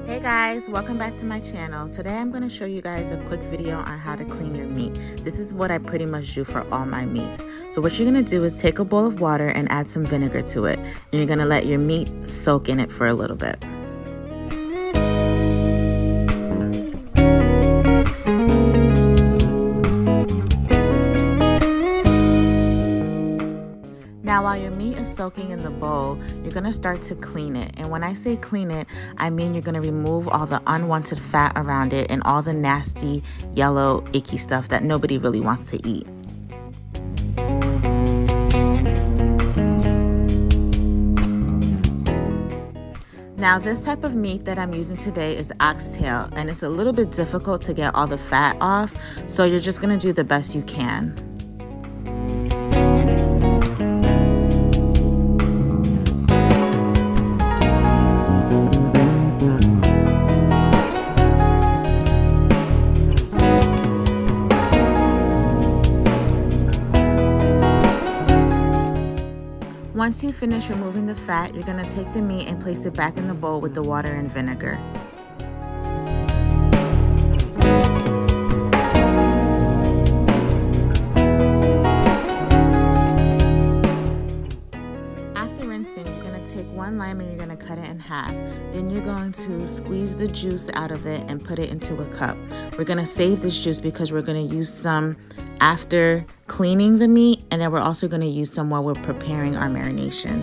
Hey guys, welcome back to my channel. Today I'm going to show you guys a quick video on how to clean your meat. This is what I pretty much do for all my meats. So what you're going to do is take a bowl of water and add some vinegar to it. And you're going to let your meat soak in it for a little bit. Now, while your meat is soaking in the bowl, you're going to start to clean it. And when I say clean it, I mean you're going to remove all the unwanted fat around it and all the nasty, yellow, icky stuff that nobody really wants to eat. Now, this type of meat that I'm using today is oxtail, and it's a little bit difficult to get all the fat off, so you're just going to do the best you can. Once you finish removing the fat, you're going to take the meat and place it back in the bowl with the water and vinegar. After rinsing, you're going to take one lime and you're going to cut it in half. Then you're going to squeeze the juice out of it and put it into a cup. We're going to save this juice because we're going to use some after cleaning the meat, and then we're also going to use some while we're preparing our marination.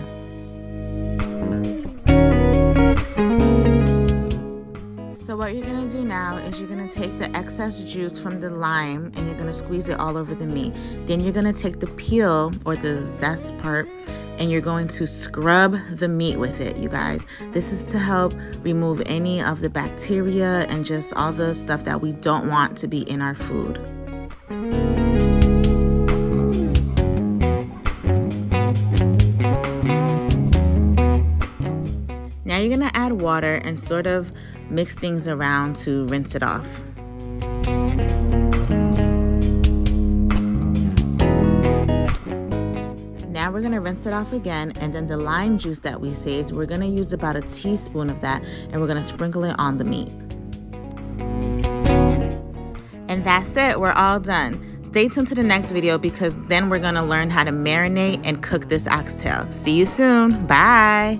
So what you're going to do now is you're going to take the excess juice from the lime and you're going to squeeze it all over the meat. Then you're going to take the peel or the zest part and you're going to scrub the meat with it, you guys. This is to help remove any of the bacteria and just all the stuff that we don't want to be in our food. Now you're going to add water and sort of mix things around to rinse it off. Now we're going to rinse it off again, and then the lime juice that we saved, we're going to use about a teaspoon of that and we're going to sprinkle it on the meat. And that's it, we're all done. Stay tuned to the next video because then we're going to learn how to marinate and cook this oxtail. See you soon. Bye.